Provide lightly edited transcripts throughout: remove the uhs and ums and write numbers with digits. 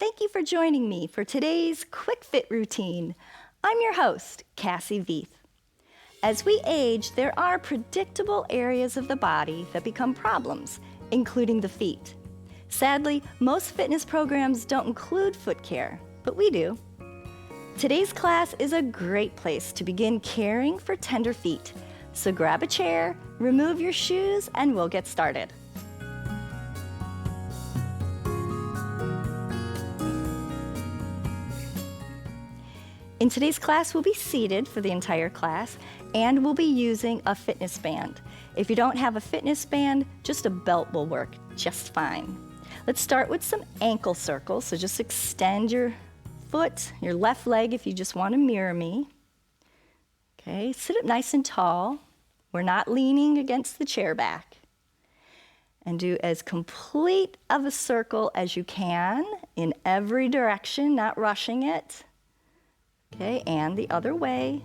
Thank you for joining me for today's Quick Fit routine. I'm your host, Cassie Veith. As we age, there are predictable areas of the body that become problems, including the feet. Sadly, most fitness programs don't include foot care, but we do. Today's class is a great place to begin caring for tender feet. So grab a chair, remove your shoes, and we'll get started. In today's class, we'll be seated for the entire class, and we'll be using a fitness band. If you don't have a fitness band, just a belt will work just fine. Let's start with some ankle circles. So just extend your foot, your left leg if you just want to mirror me. Okay, sit up nice and tall. We're not leaning against the chair back. And do as complete of a circle as you can in every direction, not rushing it. Okay, and the other way.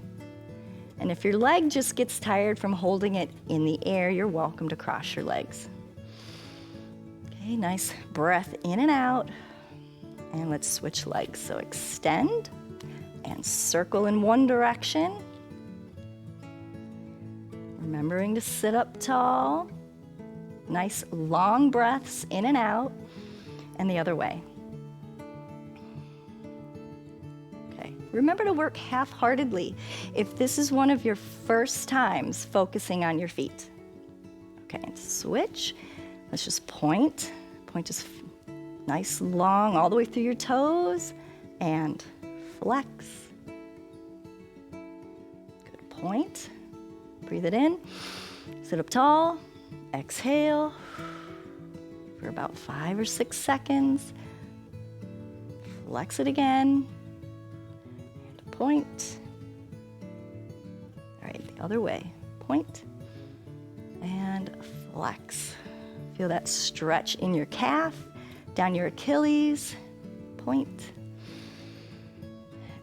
And if your leg just gets tired from holding it in the air, you're welcome to cross your legs. Okay, nice breath in and out. And let's switch legs. So extend and circle in one direction. Remembering to sit up tall. Nice long breaths in and out. And the other way. Remember to work half-heartedly if this is one of your first times focusing on your feet. Okay, and switch. Let's just point. Point just nice, long, all the way through your toes, and flex. Good point. Breathe it in. Sit up tall. Exhale for about 5 or 6 seconds. Flex it again. Point. All right, the other way. Point and flex. Feel that stretch in your calf, down your Achilles. Point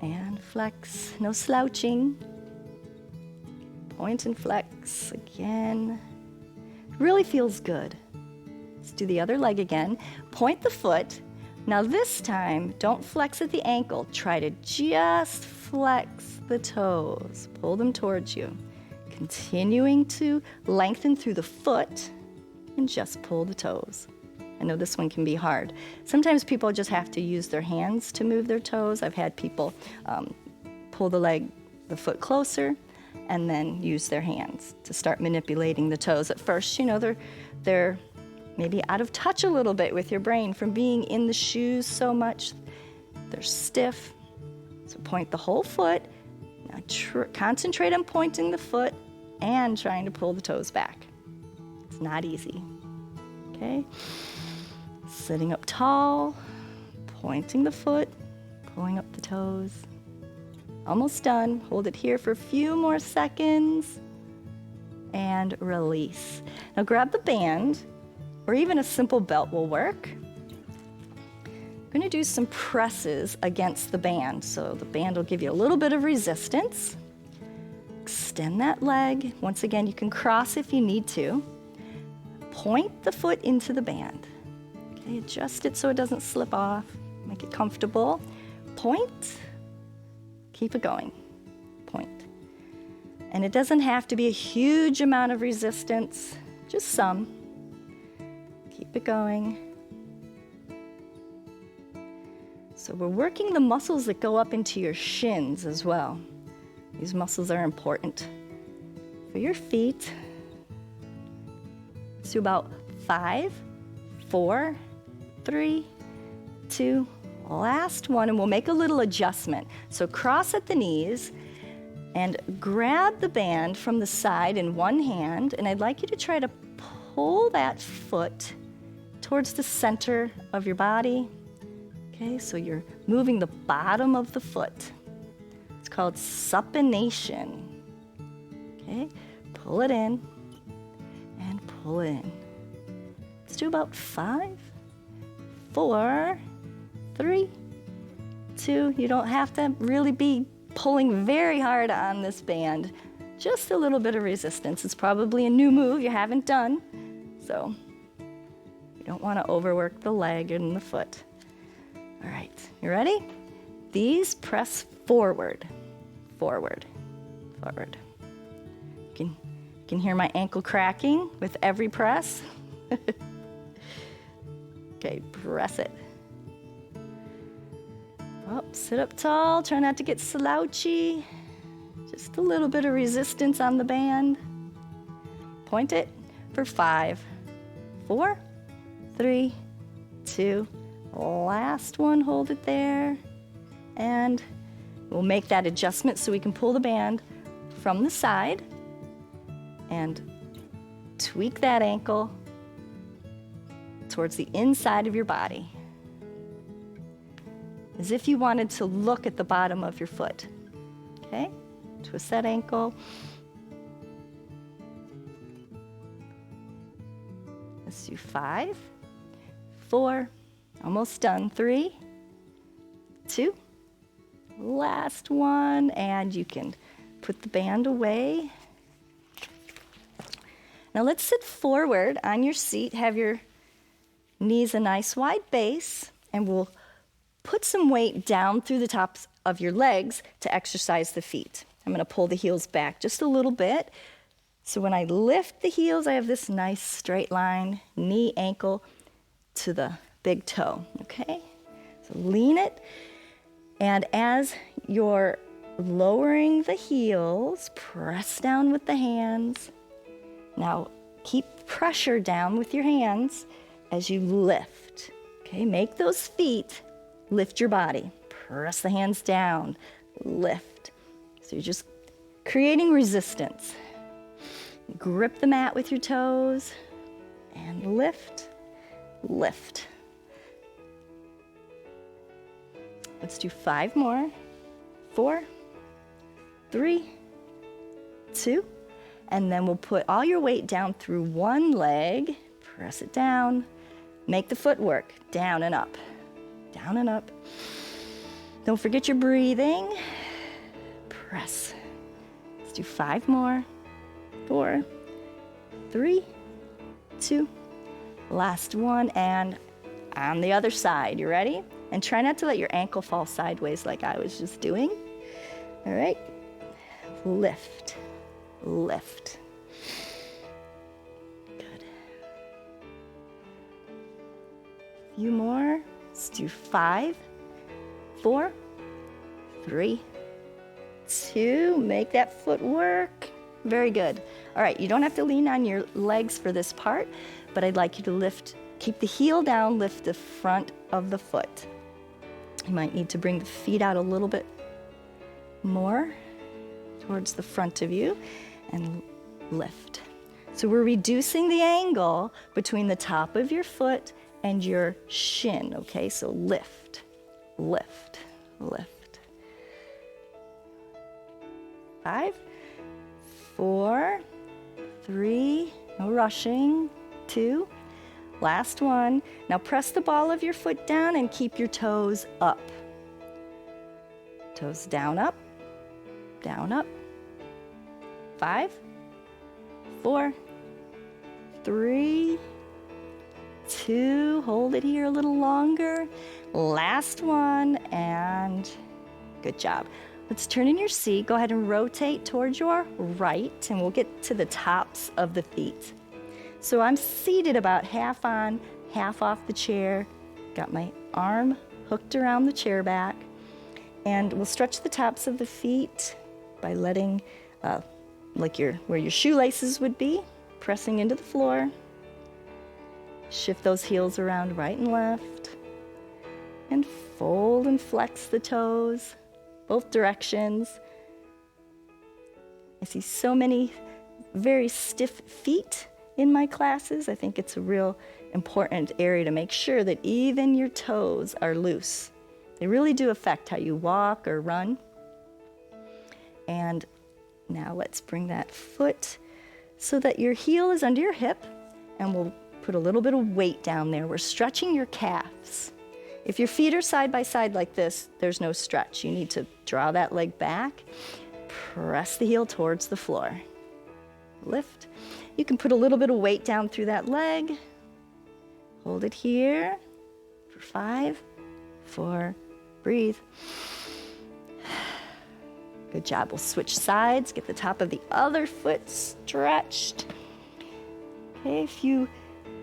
and flex. No slouching. Point and flex again. Really feels good. Let's do the other leg again. Point the foot. Now this time, don't flex at the ankle. Try to just flex the toes. Pull them towards you. Continuing to lengthen through the foot and just pull the toes. I know this one can be hard. Sometimes people just have to use their hands to move their toes. I've had people pull the foot closer and then use their hands to start manipulating the toes. At first, you know, they're maybe out of touch a little bit with your brain from being in the shoes so much. They're stiff. So point the whole foot. Now concentrate on pointing the foot and trying to pull the toes back. It's not easy. Okay? Sitting up tall, pointing the foot, pulling up the toes. Almost done. Hold it here for a few more seconds and release. Now grab the band, or even a simple belt will work. I'm going to do some presses against the band. So the band will give you a little bit of resistance. Extend that leg. Once again, you can cross if you need to. Point the foot into the band. Okay, adjust it so it doesn't slip off. Make it comfortable. Point. Keep it going. Point. And it doesn't have to be a huge amount of resistance, just some. Keep it going. So we're working the muscles that go up into your shins as well. These muscles are important for your feet. Let's do about 5, 4, 3, 2, last one, and we'll make a little adjustment. So cross at the knees and grab the band from the side in one hand, and I'd like you to try to pull that foot towards the center of your body. Okay, so you're moving the bottom of the foot. It's called supination. Okay, pull it in and pull it in. Let's do about 5, 4, 3, 2. You don't have to really be pulling very hard on this band. Just a little bit of resistance. It's probably a new move you haven't done, so you don't want to overwork the leg and the foot. All right, you ready? These press forward, forward, forward. You can hear my ankle cracking with every press. Okay, press it. Oh, sit up tall, try not to get slouchy. Just a little bit of resistance on the band. Point it for 5, 4, 3, 2, last one, hold it there. And we'll make that adjustment so we can pull the band from the side and tweak that ankle towards the inside of your body, as if you wanted to look at the bottom of your foot. Okay? Twist that ankle. Let's do 5, 4, almost done. 3, 2, last one, and you can put the band away. Now let's sit forward on your seat, have your knees a nice wide base, and we'll put some weight down through the tops of your legs to exercise the feet. I'm going to pull the heels back just a little bit. So when I lift the heels, I have this nice straight line, knee, ankle to the big toe, okay? So lean it, and as you're lowering the heels, press down with the hands. Now keep pressure down with your hands as you lift, okay? Make those feet lift your body. Press the hands down, lift. So you're just creating resistance. Grip the mat with your toes and lift, lift. Let's do 5 more. 4, 3, 2, and then we'll put all your weight down through one leg, press it down, make the foot work, down and up, down and up. Don't forget your breathing. Press. Let's do 5 more. 4, 3, 2, last one, and on the other side. You ready? And try not to let your ankle fall sideways like I was just doing. All right. Lift, lift. Good. A few more. Let's do 5, 4, 3, 2. Make that foot work. Very good. All right, you don't have to lean on your legs for this part, but I'd like you to lift, keep the heel down, lift the front of the foot. You might need to bring the feet out a little bit more towards the front of you and lift. So we're reducing the angle between the top of your foot and your shin, okay? So lift, lift, lift. 5, 4, 3, no rushing, 2, last one. Now press the ball of your foot down and keep your toes up. Toes down, up, down, up. 5, 4, 3, 2, hold it here a little longer. Last one, and good job. Let's turn in your seat. Go ahead and rotate towards your right, and we'll get to the tops of the feet. So I'm seated about half on, half off the chair. Got my arm hooked around the chair back. And we'll stretch the tops of the feet by letting, where your shoelaces would be, pressing into the floor. Shift those heels around right and left. And fold and flex the toes, both directions. I see so many very stiff feet in my classes. I think it's a real important area to make sure that even your toes are loose. They really do affect how you walk or run. And now let's bring that foot so that your heel is under your hip, and we'll put a little bit of weight down there. We're stretching your calves. If your feet are side by side like this, there's no stretch. You need to draw that leg back, press the heel towards the floor. Lift. You can put a little bit of weight down through that leg. Hold it here for 5, 4. Breathe. Good job. We'll switch sides. Get the top of the other foot stretched. Okay, if you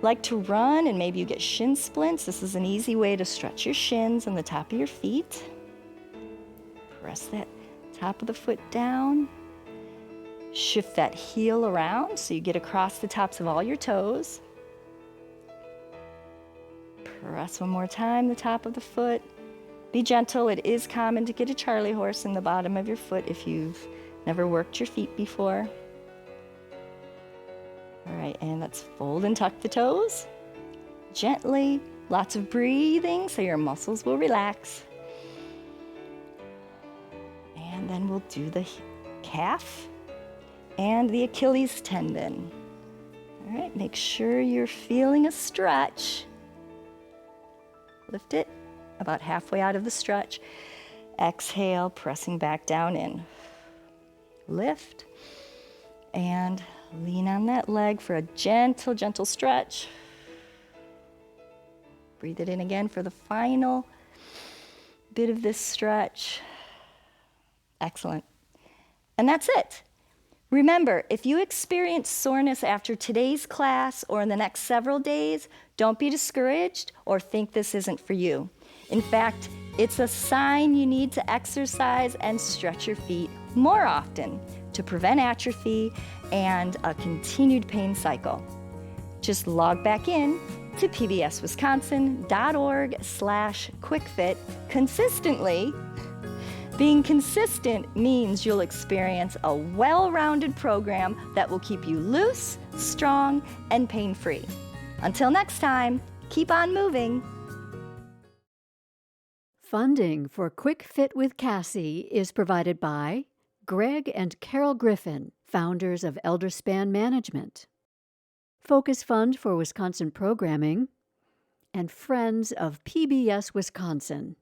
like to run and maybe you get shin splints, this is an easy way to stretch your shins and the top of your feet. Press that top of the foot down. Shift that heel around so you get across the tops of all your toes. Press one more time, the top of the foot. Be gentle. It is common to get a Charlie horse in the bottom of your foot if you've never worked your feet before. All right, and let's fold and tuck the toes. Gently, lots of breathing so your muscles will relax. And then we'll do the calf and the Achilles tendon. All right, make sure you're feeling a stretch. Lift it about halfway out of the stretch. Exhale, pressing back down in. Lift and lean on that leg for a gentle, gentle stretch. Breathe it in again for the final bit of this stretch. Excellent. And that's it. Remember, if you experience soreness after today's class or in the next several days, don't be discouraged or think this isn't for you. In fact, it's a sign you need to exercise and stretch your feet more often to prevent atrophy and a continued pain cycle. Just log back in to pbswisconsin.org/QuickFit consistently. Being consistent means you'll experience a well-rounded program that will keep you loose, strong, and pain-free. Until next time, keep on moving. Funding for Quick Fit with Cassie is provided by Greg and Carol Griffin, founders of Elderspan Management, Focus Fund for Wisconsin Programming, and Friends of PBS Wisconsin.